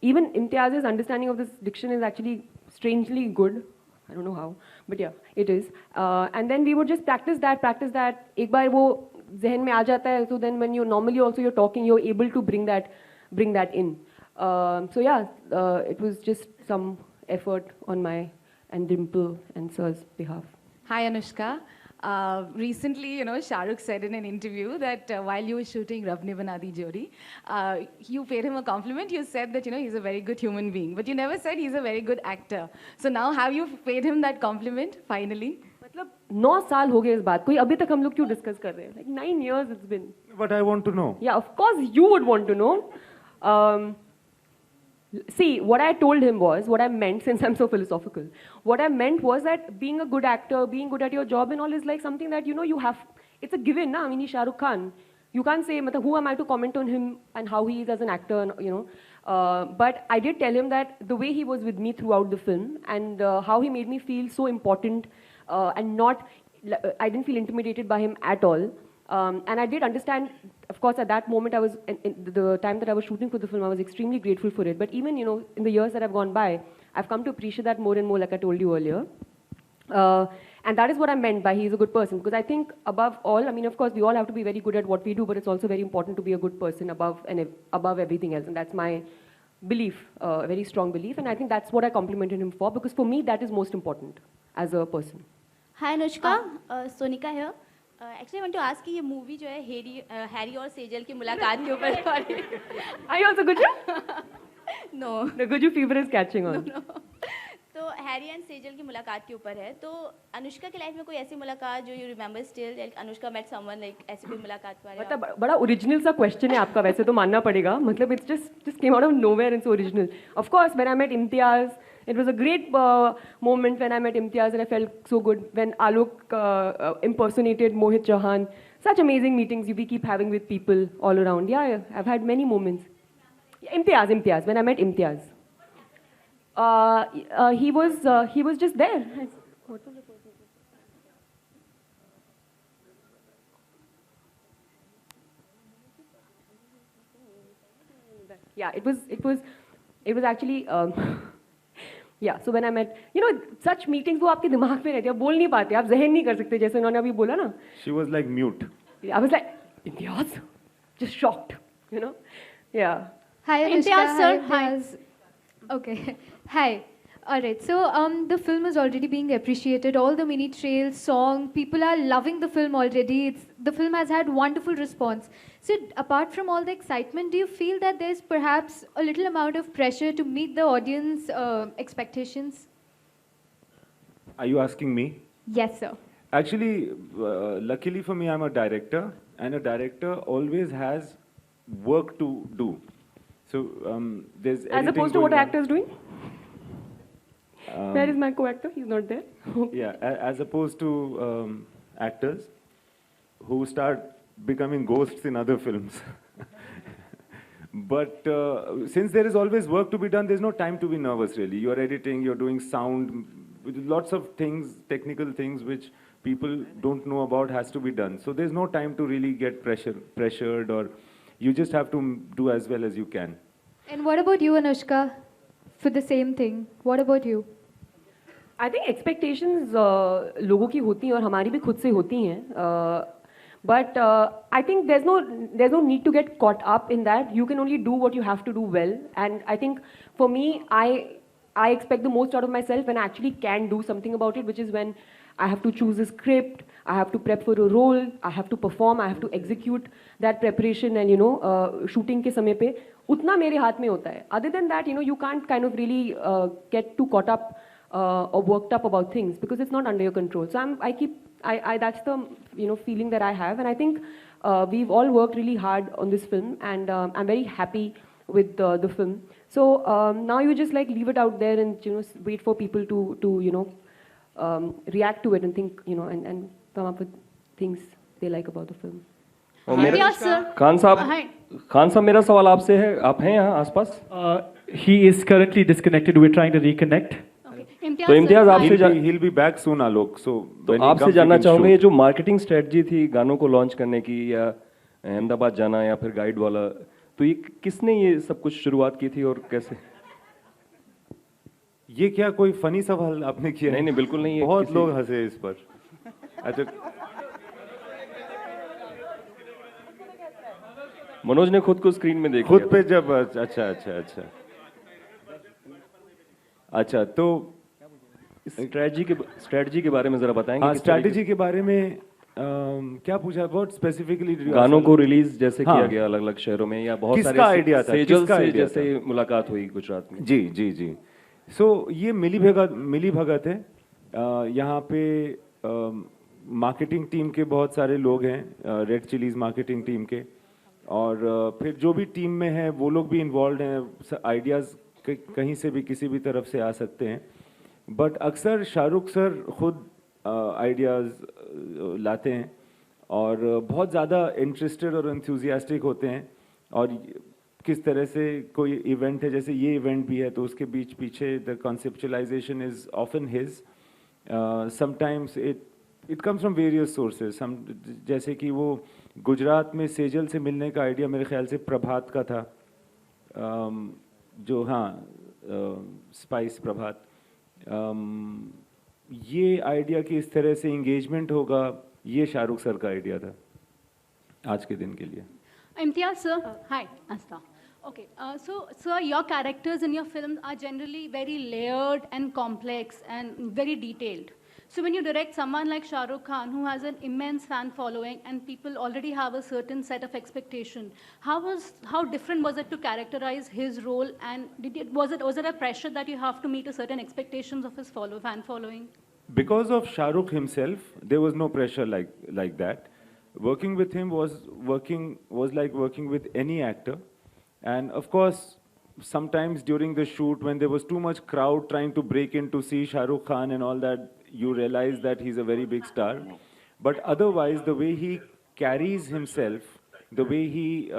Speaker 1: Even Imtiaz's understanding of this diction is actually strangely good. I don't know how, but yeah, it is. And then we would just practice that. एक बार वो ज़हन में आ जाता है, so then when you normally also you're talking, you're able to bring that in. So yeah, it was just some effort on my and Dimple and Sir's behalf.
Speaker 15: Hi Anushka. Recently, Shah Rukh said in an interview that while you were shooting Rab Ne Bana Di Jodi, you paid him a compliment. You said that he's a very good human being, but you never said he's a very good actor. So now, have you paid him that compliment finally?
Speaker 1: मतलब 9 साल हो गए इस बात को, अभी तक हम लोग क्यों डिस्कस कर रहे हैं? Like 9 years it's been.
Speaker 3: But I want to know.
Speaker 1: Yeah, of course you would want to know. See, what I told him was, what I meant, since I'm so philosophical, what I meant was that being a good actor, being good at your job and all is like something that, you have, it's a given, na? I mean, he's Shah Rukh Khan. You can't say, who am I to comment on him and how he is as an actor, But I did tell him that the way he was with me throughout the film and how he made me feel so important and I didn't feel intimidated by him at all. And I did understand, of course, at that moment, in the time that I was shooting for the film, I was extremely grateful for it. But even, in the years that have gone by, I've come to appreciate that more and more, like I told you earlier. And that is what I meant by he's a good person. Because I think above all, I mean, of course, we all have to be very good at what we do, but it's also very important to be a good person above everything else. And that's my belief, a very strong belief. And I think that's what I complimented him for, because for me, that is most important as a person.
Speaker 16: Hi, Anushka. Sonika here. Actually, I want to ask you, ये movie जो है Harry और सेजल की मुलाकात के ऊपर
Speaker 1: Are you also Guju?
Speaker 16: No.
Speaker 1: The Guju fever is catching on.
Speaker 16: No. तो Harry and Sejal की मुलाकात के ऊपर है. तो अनुष्का की लाइफ में कोई ऐसी मुलाकात जो you remember still, like Anushka met someone, like ऐसी कोई मुलाकात वाले?
Speaker 1: मतलब बड़ा ओरिजिनल सा क्वेश्चन है आपका, वैसे तो मानना पड़ेगा. मतलब it's just came out of nowhere and so original. Of course, when I met Imtiaz, it was a great moment when I met Imtiaz and I felt so good. When Alok impersonated Mohit Chauhan, such amazing meetings we keep having with people all around. Yeah, I've had many moments. Imtiaz, when I met Imtiaz. He was just there. Yeah, it was actually yeah, so when I met, such meetings वो आपके दिमाग में रहते हैं, आप बोल नहीं पाते, आप ज़हन नहीं कर सकते, जैसे उन्होंने अभी बोला ना.
Speaker 3: She was like mute.
Speaker 1: I was like, Imtiaz, just shocked, Yeah.
Speaker 17: Hi,
Speaker 14: Imtiaz, sir.
Speaker 17: Hi. Okay. Hi. All right. So the film is already being appreciated. All the mini trails, song, people are loving the film already. The film has had wonderful response. So apart from all the excitement, do you feel that there's perhaps a little amount of pressure to meet the audience expectations?
Speaker 3: Are you asking me?
Speaker 17: Yes, sir.
Speaker 3: Actually, luckily for me, I'm a director, and a director always has work to do. So there's
Speaker 1: as opposed to what actor is doing. Where is my co-actor? He's not there.
Speaker 3: Yeah, as opposed to actors who start becoming ghosts in other films. But since there is always work to be done, there's no time to be nervous really. You're editing, you're doing sound, lots of things, technical things which people don't know about has to be done. So there's no time to really get pressured, or you just have to do as well as you can.
Speaker 17: And what about you, Anushka? For the same thing, what about you?
Speaker 1: I think expectations लोगों की होती हैं और हमारी भी खुद से होती हैं. But I think there's no need to get caught up in that. You can only do what you have to do well. And I think for me, I expect the most out of myself when I actually can do something about it, which is when I have to choose a script, I have to prep for a role, I have to perform, I have to execute that preparation, and shooting के समय पे उतना मेरे हाथ में होता है. Other than that, you can't kind of really get too caught up or worked up about things because it's not under your control. So I that's the feeling that I have, and I think we've all worked really hard on this film, and I'm very happy with the film. So now you just like leave it out there and wait for people to react to it and think and come up with things they like about the film.
Speaker 5: और मेरा
Speaker 14: Yes, sir.
Speaker 5: Khan साहब
Speaker 14: Hi.
Speaker 5: मेरा सवाल आपसे है, आप हैं यहाँ आसपास?
Speaker 18: He is currently disconnected. We're trying to reconnect.
Speaker 5: तो इम्तियाज आपसे
Speaker 3: he'll be back soon, Alok. So
Speaker 5: तो आपसे जानना चाहूँगा ये जो मार्केटिंग स्ट्रेटजी थी गानों को लॉन्च करने की, या अहमदाबाद जाना या फिर गाइड वाला, तो ये किसने ये सब कुछ शुरुआत की थी और कैसे?
Speaker 3: ये क्या कोई फनी सवाल आपने किया?
Speaker 5: नहीं बिल्कुल नहीं.
Speaker 3: बहुत लोग हंसे इस पर. अच्छा,
Speaker 5: मनोज ने खुद को स्क्रीन में देखा
Speaker 3: खुद पे जब अच्छा तो
Speaker 5: स्ट्रेटजी के बारे में जरा बताएंगे?
Speaker 3: हाँ, स्ट्रेटजी के बारे में क्या पूछा? बहुत स्पेसिफिकली
Speaker 5: गानों को रिलीज जैसे किया गया अलग अलग शहरों में, या बहुत सारे
Speaker 3: आइडिया था?
Speaker 5: सेजल से जैसे मुलाकात हुई गुजरात में?
Speaker 3: जी. सो ये मिली भगत है. यहाँ पे मार्केटिंग टीम के बहुत सारे लोग हैं, रेड चिलीज मार्केटिंग टीम के, और फिर जो भी टीम में है वो लोग भी इन्वॉल्व हैं. आइडियाज़ कहीं से भी किसी भी तरफ से आ सकते हैं, बट अक्सर शाहरुख सर खुद आइडियाज़ लाते हैं और बहुत ज़्यादा इंटरेस्टेड और एंथुजियास्टिक होते हैं. और किस तरह से कोई इवेंट है, जैसे ये इवेंट भी है, तो उसके पीछे the conceptualisation is often his. Sometimes it comes from various sources. जैसे कि वो गुजरात में सेजल से मिलने का आइडिया मेरे ख्याल से प्रभात का था, जो स्पाइस प्रभात. ये आइडिया कि इस तरह से इंगेजमेंट होगा, ये शाहरुख सर का आइडिया था आज के दिन के लिए.
Speaker 14: Imtiaz, sir. Hi, Asta. Okay, so sir, your characters in your films are generally very layered and complex and very detailed. So when you direct someone like Shah Rukh Khan, who has an immense fan following and people already have a certain set of expectation, how different was it to characterize his role, and was it a pressure that you have to meet a certain expectations of his fan following?
Speaker 3: Because of Shah Rukh himself, there was no pressure like that. Working with him was like working with any actor, and of course, sometimes during the shoot when there was too much crowd trying to break in to see Shah Rukh Khan and all that, you realize that he's a very big star. But otherwise, the way he carries himself, the way he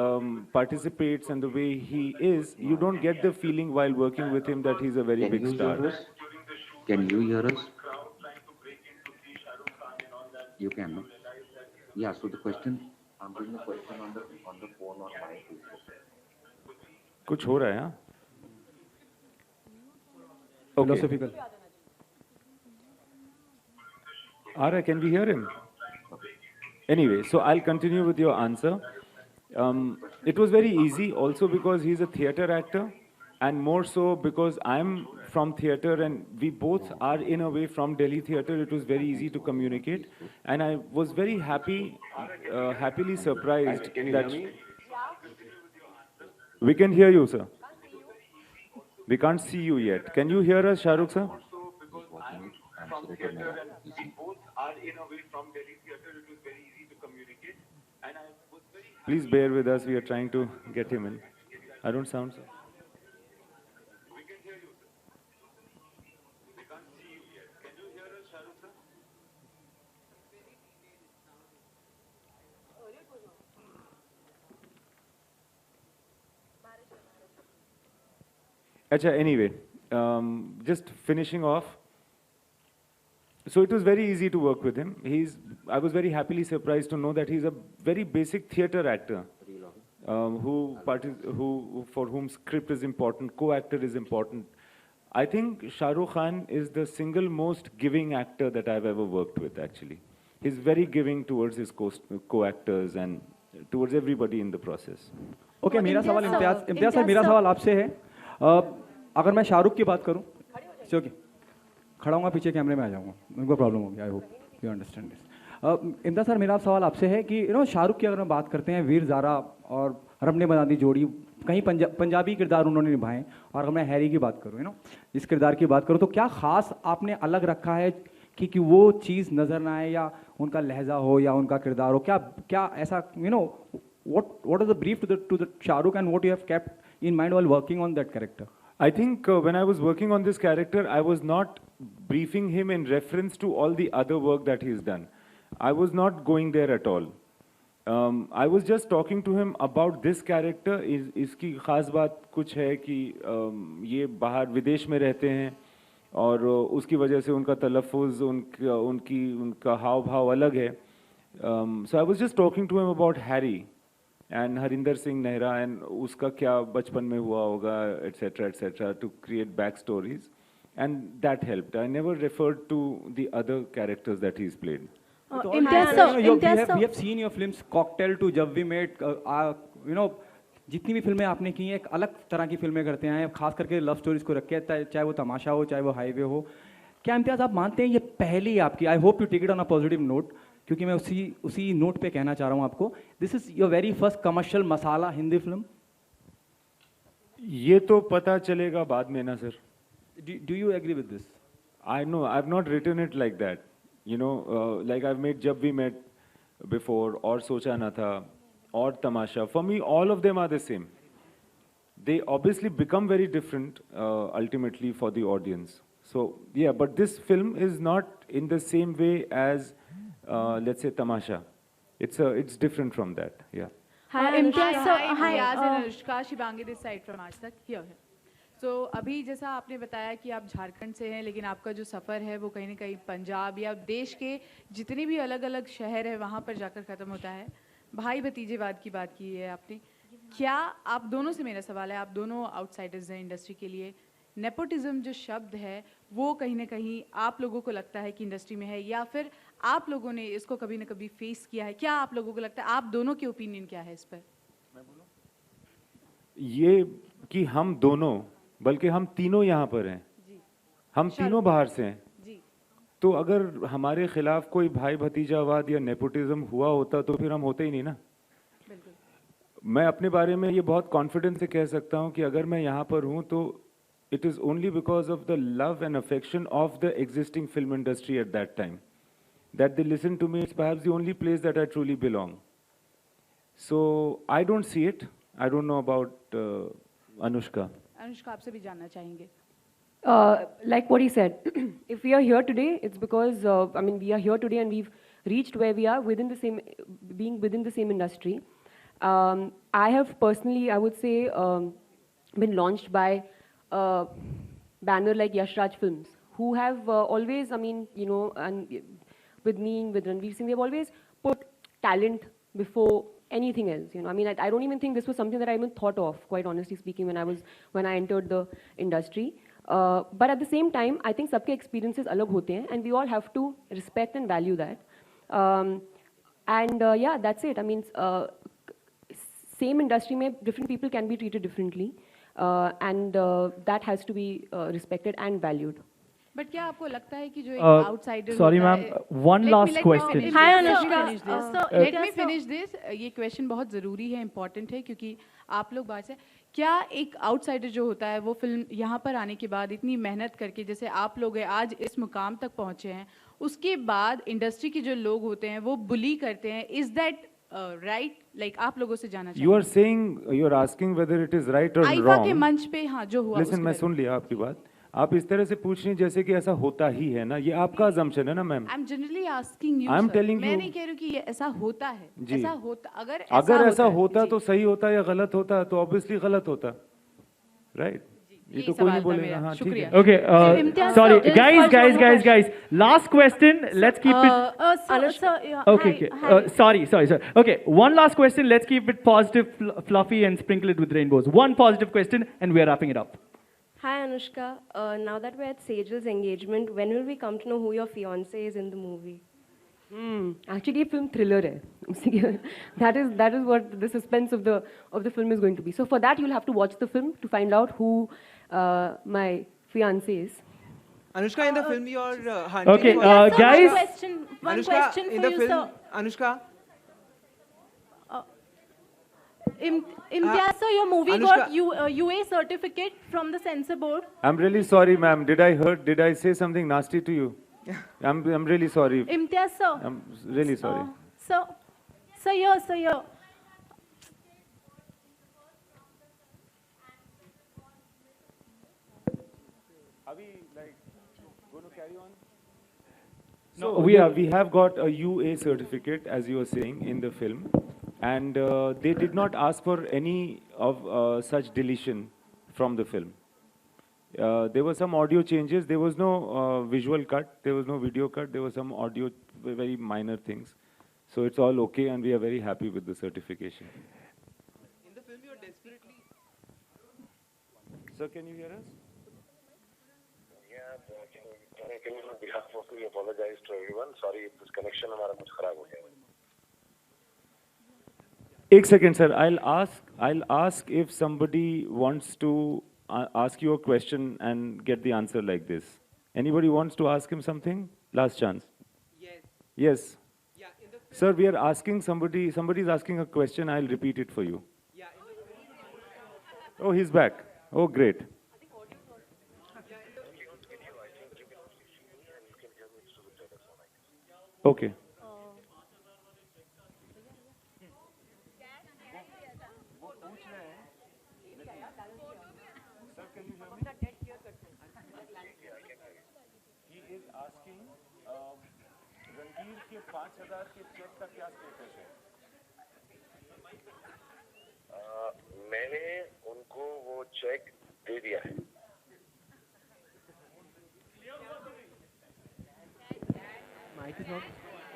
Speaker 3: participates and the way he is, you don't get the feeling while working with him that he's a very big star.
Speaker 19: Can you hear us? You can, no? Yeah, so the question, I'm doing a question on the phone on my Facebook.
Speaker 3: कुछ हो रहा है, हाँ?
Speaker 18: Philosophical.
Speaker 3: Ara, can we hear him? Anyway, so I'll continue with your answer. It was very easy also because he's a theatre actor, and more so because I'm from theatre and we both are in a way from Delhi theatre. It was very easy to communicate, and I was very happily surprised that... We can hear you, sir. We can't see you yet. Can you hear us, Shah Rukh sir? Please bear with us. We are trying to get him in. I don't sound, sir. Acha, anyway, just finishing off. So it was very easy to work with him. I was very happily surprised to know that he's a very basic theatre actor, for whom script is important, co-actor is important. I think Shah Rukh Khan is the single most giving actor that I've ever worked with, actually. He's very giving towards his co-actors and towards everybody in the process.
Speaker 20: Okay मेरा सवाल Imtiaz sir मेरा सवाल आपसे है अगर मैं शाहरुख की बात करूं ओके खड़ा हूँ पीछे कैमरे में आ जाऊंगा उनको प्रॉब्लम होगी आई hope you understand this Imtiaz sir मेरा सवाल आपसे है कि शाहरुख की अगर हम बात करते हैं वीर ज़ारा और रब ने बना दी जोड़ी कहीं पंजाबी किरदार उन्होंने निभाए और अगर मैं हैरी की बात करूँ इस किरदार की बात करूँ तो क्या ख़ास आपने अलग रखा है कि वो चीज़ नज़र ना आए या उनका लहजा हो या उनका किरदार हो क्या ऐसा what is the brief to the Shah Rukh and what you have kept in mind while working on that character?
Speaker 3: I think when I was working on this character, I was not briefing him in reference to all the other work that he's done. I was not going there at all. I was just talking to him about this character. इसकी खास बात कुछ है कि ये बाहर विदेश में रहते हैं और उसकी वजह से उनका तलफ़ुज़ उनका हाव भाव अलग है. So I was just talking to him about Harry and Harinder Singh Nehra and उसका क्या बचपन में हुआ होगा etc to create back stories and that helped. I never referred to the other characters that he's played.
Speaker 20: We have seen your films Cocktail to Jab We Met, जितनी भी फिल्में आपने की हैं एक अलग तरह की फिल्में करते हैं खास करके लव स्टोरीज को रखे चाहे वो तमाशा हो चाहे वो हाईवे हो. क्या इम्तियाज आप मानते हैं ये पहली आपकी I hope you take it on a positive note क्योंकि मैं उसी नोट पे कहना चाह रहा हूँ आपको this is your very first commercial masala Hindi film.
Speaker 3: ये तो पता चलेगा बाद में ना sir.
Speaker 20: Do you agree with this?
Speaker 3: I know I have not written it like that like I've made Jab We Met before or Socha Na Tha or Tamasha. For me all of them are the same. They obviously become very different ultimately for the audience. So yeah, but this film is not in the same way as let's say Tamasha. It's different from that. Yeah.
Speaker 15: Hi Imtiaz and Anushka, Shivangi this side from Aaj Tak here. तो अभी जैसा आपने बताया कि आप झारखंड से हैं लेकिन आपका जो सफ़र है वो कहीं ना कहीं पंजाब या देश के जितने भी अलग अलग शहर है वहाँ पर जाकर ख़त्म होता है. भाई भतीजेवाद की बात की है आपने. क्या आप दोनों से मेरा सवाल है, आप दोनों आउटसाइडर्स हैं इंडस्ट्री के लिए, नेपोटिज्म जो शब्द है वो कहीं ना कहीं आप लोगों को लगता है कि इंडस्ट्री में है या फिर आप लोगों ने इसको कभी ना कभी फेस किया है? क्या आप लोगों को लगता है, आप दोनों के ओपिनियन क्या है इस पर?
Speaker 3: ये कि हम दोनों बल्कि हम तीनों यहाँ पर हैं, हम तीनों बाहर से हैं, तो अगर हमारे खिलाफ कोई भाई भतीजावाद या नेपोटिज्म हुआ होता तो फिर हम होते ही नहीं ना. मैं अपने बारे में ये बहुत कॉन्फिडेंस से कह सकता हूँ कि अगर मैं यहाँ पर हूँ तो it is only because of the love and affection of the existing film industry at that time that they listen to me. It's perhaps the only place that I truly belong. So I don't see it. I don't know about Anushka.
Speaker 15: Anushka आपसे भी जानना चाहेंगे.
Speaker 1: Like what he said, if we are here today, it's because we are here today and we've reached where we are being within the same industry. I have personally, I would say, been launched by a banner like Yash Raj Films, who have always, and with me, with Ranveer Singh, they've always put talent before anything else. I don't even think this was something that I even thought of, quite honestly speaking, when I entered the industry. But at the same time, I think सबके experiences अलग होते हैं, and we all have to respect and value that. Yeah, that's it. Same industry में different people can be treated differently, and that has to be respected and valued.
Speaker 15: But क्या आपको लगता है कि जो एक outsider
Speaker 18: sorry ma'am, one last question.
Speaker 15: Hi Anushka, let me finish this. ये question बहुत ज़रूरी है, इंपॉर्टेंट है क्योंकि आप लोग बात से क्या एक आउटसाइडर जो होता है वो फिल्म यहाँ पर आने के बाद इतनी मेहनत करके जैसे आप लोग हैं आज इस मुकाम तक पहुँचे हैं, उसके बाद इंडस्ट्री के जो लोग होते हैं वो बुली करते हैं. Is that right? लाइक आप लोगों से जाना चाहिए.
Speaker 3: You are saying, you are asking whether it is right और रॉन्ग.
Speaker 15: आईफा के मंच पे हाँ जो हुआ.
Speaker 3: लिसन, मैं सुन लिया आपकी बात. आप इस तरह से पूछ रही हैं जैसे कि ऐसा होता ही है ना. ये आपका अजम्पशन है ना ma'am.
Speaker 15: I am generally asking you.
Speaker 3: I am telling you.
Speaker 15: मैं नहीं कह रही हूँ कि ये ऐसा होता है. ऐसा होता, अगर
Speaker 3: ऐसा होता तो सही होता या गलत होता तो ऑब्वियसली गलत होता. राइट? ये तो कोई नहीं बोलेगा हाँ ठीक है
Speaker 18: Okay,
Speaker 14: Imtiaz
Speaker 18: sorry,
Speaker 14: sir, just one more
Speaker 18: guys. Last question. Let's keep it. Okay, okay. Sorry. Okay, one last question. Let's keep it positive, fluffy, and sprinkle it with rainbows. One positive question, and we are wrapping it up.
Speaker 21: Hi Anushka, now that we're at Sejal's engagement, when will we come to know who your fiance is in the movie?
Speaker 1: Actually, ये film thriller है. that is what the suspense of the film is going to be. So for that, you'll have to watch the film to find out who my fiance is.
Speaker 22: Anushka, in the film you're hunting.
Speaker 18: Okay,
Speaker 22: for
Speaker 18: guys.
Speaker 14: One
Speaker 22: Anushka,
Speaker 14: question
Speaker 22: in
Speaker 14: for
Speaker 22: the
Speaker 14: you,
Speaker 22: film,
Speaker 14: sir.
Speaker 22: Anushka,
Speaker 14: Imtiaz sir, your movie
Speaker 22: Anushka.
Speaker 14: got UA certificate from the censor board.
Speaker 3: I'm really sorry ma'am, did I say something nasty to you? I'm really sorry.
Speaker 14: Imtiaz sir.
Speaker 3: I'm really sorry.
Speaker 14: Sir, here.
Speaker 3: Are we like going to carry on?
Speaker 18: No,
Speaker 3: So we have got a UA certificate, as you were saying, in the film, and they did not ask for any of such deletion from the film. There were some audio changes. There was no visual cut. There was no video cut. There was some audio, very minor things. So it's all okay, and we are very happy with the certification.
Speaker 22: in the film you're desperately.
Speaker 3: Sir, can you hear us?
Speaker 23: Can you on behalf of we apologize to everyone. Sorry, this connection हमारा कुछ खराब हो गया.
Speaker 3: एक second, sir. I'll ask if somebody wants to ask you a question and get the answer like this. Anybody wants to ask him something? Last chance.
Speaker 22: Yes.
Speaker 3: Yes.
Speaker 22: Yeah, in the
Speaker 3: Sir, we are asking somebody's asking a question. I'll repeat it for you.
Speaker 22: yeah,
Speaker 3: Oh, he's back. Oh, great. Okay. He is asking, Ranveer के 5,000 के check का क्या status है?
Speaker 23: मैंने उनको वो check दे दिया है.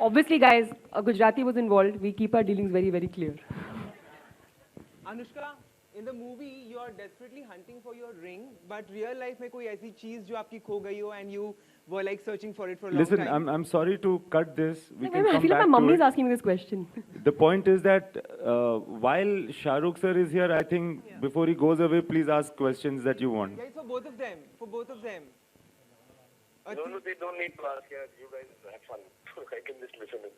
Speaker 1: Obviously, guys, Gujarati was involved. We keep our dealings very, very clear.
Speaker 22: Anushka, in the movie you are desperately hunting for your ring, but real life में कोई ऐसी चीज जो आपकी खो गई हो and you were like searching for it for a long
Speaker 3: Listen,
Speaker 22: time.
Speaker 3: I'm sorry to cut this. We can
Speaker 1: I
Speaker 3: come
Speaker 1: feel like
Speaker 3: back
Speaker 1: my
Speaker 3: to
Speaker 1: mummy
Speaker 3: it.
Speaker 1: is asking me this question.
Speaker 3: The point is that while Shah Rukh sir is here, I think before he goes away, please ask questions that you want.
Speaker 22: Guys, for both of them.
Speaker 23: No, they don't need to ask. Yeah, you guys have fun. I can just listen in.